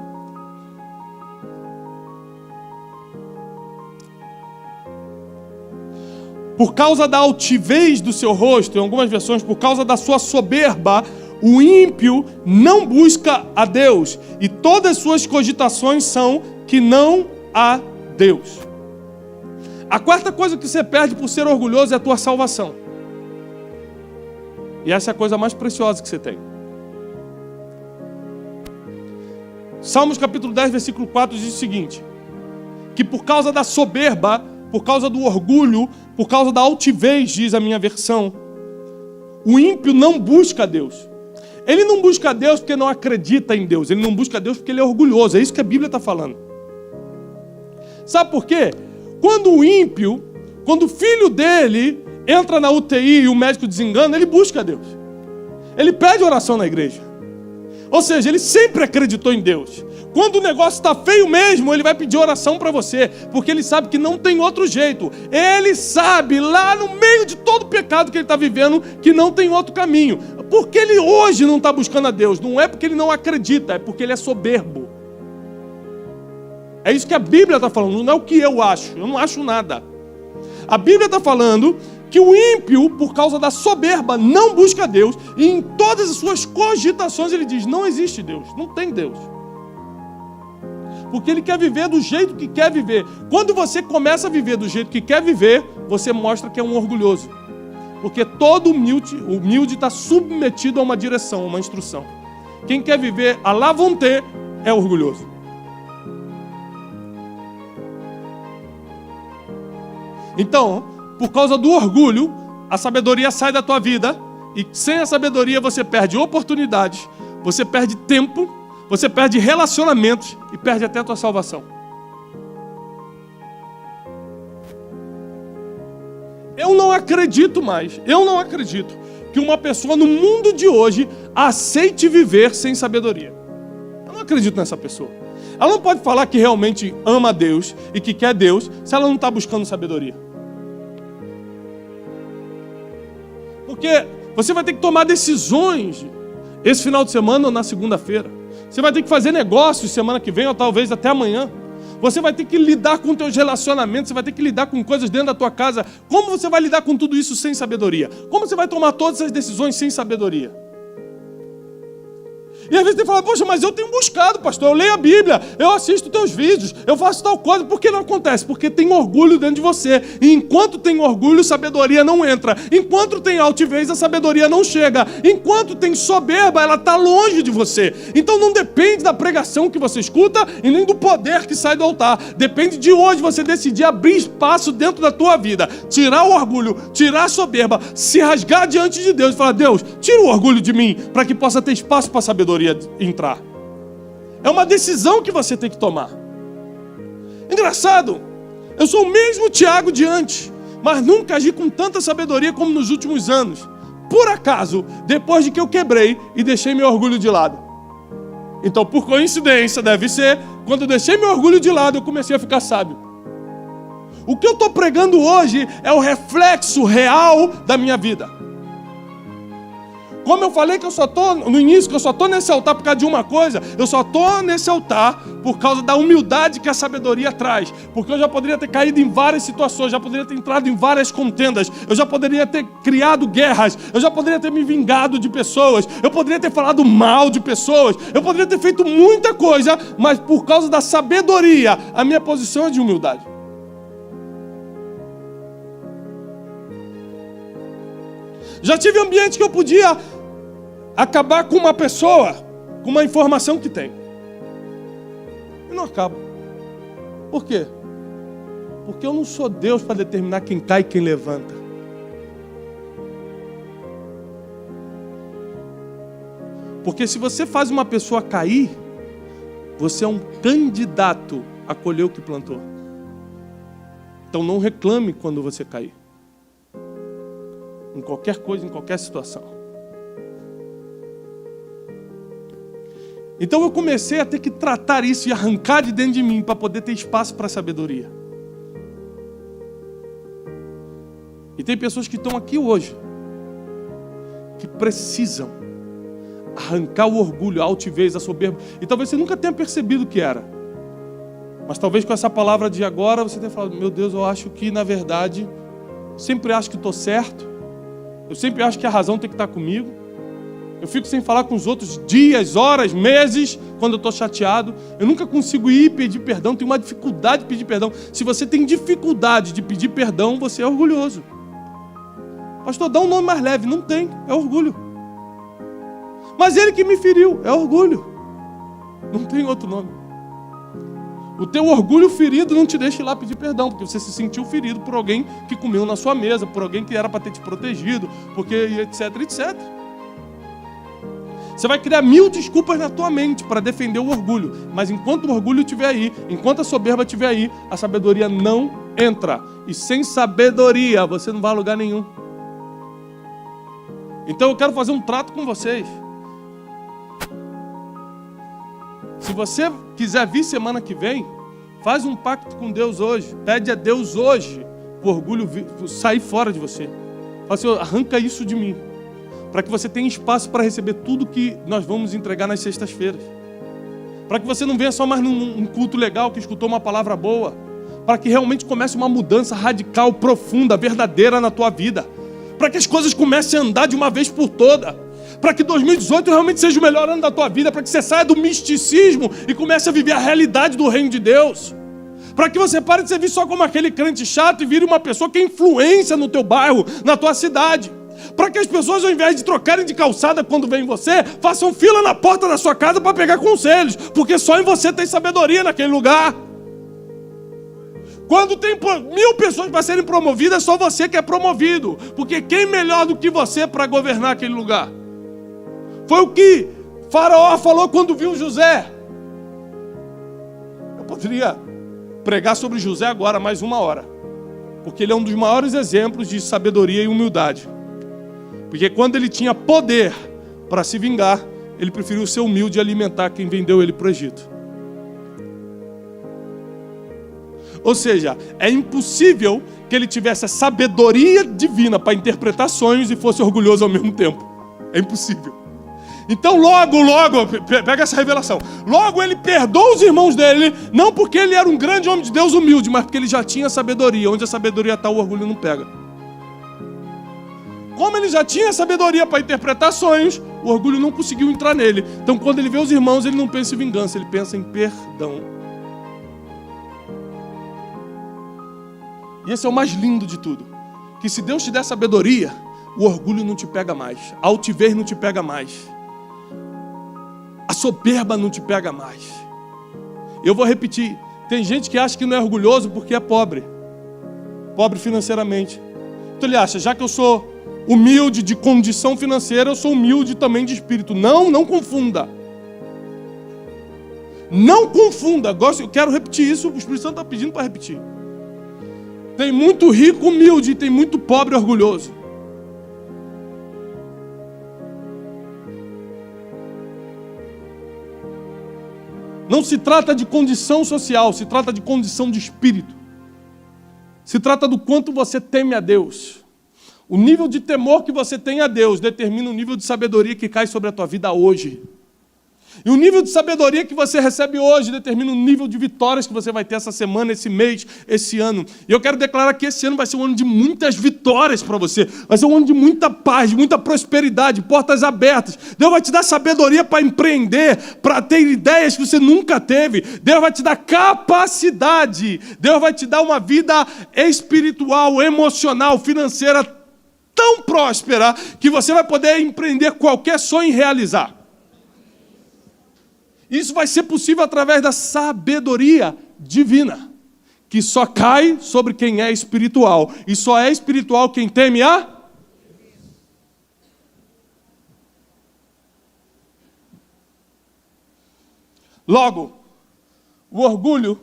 Por causa da altivez do seu rosto, em algumas versões, por causa da sua soberba, o ímpio não busca a Deus, e todas as suas cogitações são que não há Deus. A quarta coisa que você perde por ser orgulhoso é a tua salvação. E essa é a coisa mais preciosa que você tem. Salmos capítulo 10, versículo 4 diz o seguinte: que por causa da soberba, por causa do orgulho, por causa da altivez, diz a minha versão, o ímpio não busca a Deus. Ele não busca a Deus porque não acredita em Deus. Ele não busca a Deus porque ele é orgulhoso. É isso que a Bíblia está falando. Sabe por quê? Quando o ímpio, quando o filho dele entra na UTI e o médico desengana, ele busca a Deus. Ele pede oração na igreja. Ou seja, ele sempre acreditou em Deus. Quando o negócio está feio mesmo, ele vai pedir oração para você, porque ele sabe que não tem outro jeito. Ele sabe, lá no meio de todo o pecado que ele está vivendo, que não tem outro caminho. Porque ele hoje não está buscando a Deus, não é porque ele não acredita, é porque ele é soberbo. É isso que a Bíblia está falando, não é o que eu não acho nada. A Bíblia está falando que o ímpio, por causa da soberba, não busca a Deus, e em todas as suas cogitações ele diz, não existe Deus, não tem Deus. Porque ele quer viver do jeito que quer viver. Quando você começa a viver do jeito que quer viver, você mostra que é um orgulhoso. Porque todo humilde está submetido a uma direção, a uma instrução. Quem quer viver à la vontade é orgulhoso. Então, por causa do orgulho, a sabedoria sai da tua vida, e sem a sabedoria você perde oportunidades, você perde tempo, você perde relacionamentos e perde até a tua salvação. Eu não acredito que uma pessoa no mundo de hoje aceite viver sem sabedoria. Eu não acredito nessa pessoa. Ela não pode falar que realmente ama Deus e que quer Deus se ela não está buscando sabedoria. Porque você vai ter que tomar decisões esse final de semana ou na segunda-feira. Você vai ter que fazer negócios semana que vem ou talvez até amanhã. Você vai ter que lidar com teus relacionamentos, você vai ter que lidar com coisas dentro da tua casa. Como você vai lidar com tudo isso sem sabedoria? Como você vai tomar todas essas decisões sem sabedoria? E às vezes você fala, poxa, mas eu tenho buscado, pastor, eu leio a Bíblia, eu assisto teus vídeos, eu faço tal coisa. Por que não acontece? Porque tem orgulho dentro de você. E enquanto tem orgulho, sabedoria não entra. Enquanto tem altivez, a sabedoria não chega. Enquanto tem soberba, ela está longe de você. Então não depende da pregação que você escuta e nem do poder que sai do altar. Depende de hoje você decidir abrir espaço dentro da tua vida, tirar o orgulho, tirar a soberba, se rasgar diante de Deus e falar, Deus, tira o orgulho de mim, para que possa ter espaço para a sabedoria entrar. É uma decisão que você tem que tomar. Engraçado, eu sou o mesmo Tiago de antes, mas nunca agi com tanta sabedoria como nos últimos anos. Por acaso, depois de que eu quebrei e deixei meu orgulho de lado. Então, por coincidência, deve ser, quando eu deixei meu orgulho de lado, eu comecei a ficar sábio. O que eu estou pregando hoje é o reflexo real da minha vida. Como eu falei que eu só estou, no início, que eu só estou nesse altar por causa de uma coisa, eu só estou nesse altar por causa da humildade que a sabedoria traz. Porque eu já poderia ter caído em várias situações, já poderia ter entrado em várias contendas, eu já poderia ter criado guerras, eu já poderia ter me vingado de pessoas, eu poderia ter falado mal de pessoas, eu poderia ter feito muita coisa, mas por causa da sabedoria, a minha posição é de humildade. Já tive ambiente que eu podia acabar com uma pessoa, com uma informação que tem. E não acabo. Por quê? Porque eu não sou Deus para determinar quem cai e quem levanta. Porque se você faz uma pessoa cair, você é um candidato a colher o que plantou. Então não reclame quando você cair. Em qualquer coisa, em qualquer situação. Então eu comecei a ter que tratar isso e arrancar de dentro de mim para poder ter espaço para a sabedoria. E tem pessoas que estão aqui hoje que precisam arrancar o orgulho, a altivez, a soberba. E talvez você nunca tenha percebido o que era. Mas talvez com essa palavra de agora você tenha falado, meu Deus, eu acho que na verdade, sempre acho que estou certo. Eu sempre acho que a razão tem que estar comigo. Eu fico sem falar com os outros dias, horas, meses, quando eu estou chateado. Eu nunca consigo ir e pedir perdão, tenho uma dificuldade de pedir perdão. Se você tem dificuldade de pedir perdão, você é orgulhoso. Pastor, dá um nome mais leve. Não tem, é orgulho. Mas ele que me feriu, é orgulho. Não tem outro nome. O teu orgulho ferido não te deixa ir lá pedir perdão, porque você se sentiu ferido por alguém que comeu na sua mesa, por alguém que era para ter te protegido, porque etc, etc. Você vai criar 1000 desculpas na tua mente para defender o orgulho, mas enquanto o orgulho estiver aí, enquanto a soberba estiver aí, a sabedoria não entra. E sem sabedoria você não vai a lugar nenhum. Então eu quero fazer um trato com vocês. Se você quiser vir semana que vem, faz um pacto com Deus hoje. Pede a Deus hoje o orgulho sair fora de você. Fala assim, arranca isso de mim. Para que você tenha espaço para receber tudo que nós vamos entregar nas sextas-feiras. Para que você não venha só mais num culto legal que escutou uma palavra boa. Para que realmente comece uma mudança radical, profunda, verdadeira na tua vida. Para que as coisas comecem a andar de uma vez por todas. Para que 2018 realmente seja o melhor ano da tua vida, para que você saia do misticismo e comece a viver a realidade do reino de Deus. Para que você pare de ser visto só como aquele crente chato e vire uma pessoa que é influência no teu bairro, na tua cidade. Para que as pessoas, ao invés de trocarem de calçada quando vêm em você, façam fila na porta da sua casa para pegar conselhos, porque só em você tem sabedoria naquele lugar. Quando tem 1000 pessoas para serem promovidas, é só você que é promovido, porque quem melhor do que você para governar aquele lugar? Foi o que Faraó falou quando viu José. Eu poderia pregar sobre José agora mais 1 hora. Porque ele é um dos maiores exemplos de sabedoria e humildade. Porque quando ele tinha poder para se vingar, ele preferiu ser humilde e alimentar quem vendeu ele para o Egito. Ou seja, é impossível que ele tivesse a sabedoria divina para interpretar sonhos e fosse orgulhoso ao mesmo tempo. É impossível. Então logo, pega essa revelação. Logo ele perdoa os irmãos dele, não porque ele era um grande homem de Deus humilde, mas porque ele já tinha sabedoria. Onde a sabedoria está, o orgulho não pega. Como ele já tinha sabedoria para interpretar sonhos, o orgulho não conseguiu entrar nele. Então quando ele vê os irmãos, ele não pensa em vingança, ele pensa em perdão. E esse é o mais lindo de tudo. Que se Deus te der sabedoria, o orgulho não te pega mais. A altivez não te pega mais. A soberba não te pega mais. Eu vou repetir. Tem gente que acha que não é orgulhoso porque é pobre. Pobre financeiramente. Então ele acha, já que eu sou humilde de condição financeira, eu sou humilde também de espírito. Não confunda. Não confunda. Eu quero repetir isso, o Espírito Santo está pedindo para repetir. Tem muito rico humilde e tem muito pobre orgulhoso. Não se trata de condição social, se trata de condição de espírito. Se trata do quanto você teme a Deus. O nível de temor que você tem a Deus determina o nível de sabedoria que cai sobre a tua vida hoje. E o nível de sabedoria que você recebe hoje determina o nível de vitórias que você vai ter essa semana, esse mês, esse ano. E eu quero declarar que esse ano vai ser um ano de muitas vitórias para você. Vai ser um ano de muita paz, de muita prosperidade, portas abertas. Deus vai te dar sabedoria para empreender, para ter ideias que você nunca teve. Deus vai te dar capacidade. Deus vai te dar uma vida espiritual, emocional, financeira tão próspera que você vai poder empreender qualquer sonho e realizar. Isso vai ser possível através da sabedoria divina, que só cai sobre quem é espiritual. E só é espiritual quem teme a... Logo, o orgulho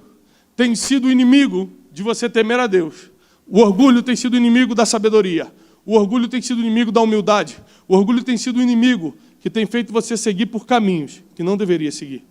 tem sido inimigo de você temer a Deus. O orgulho tem sido inimigo da sabedoria. O orgulho tem sido inimigo da humildade. O orgulho tem sido inimigo que tem feito você seguir por caminhos que não deveria seguir.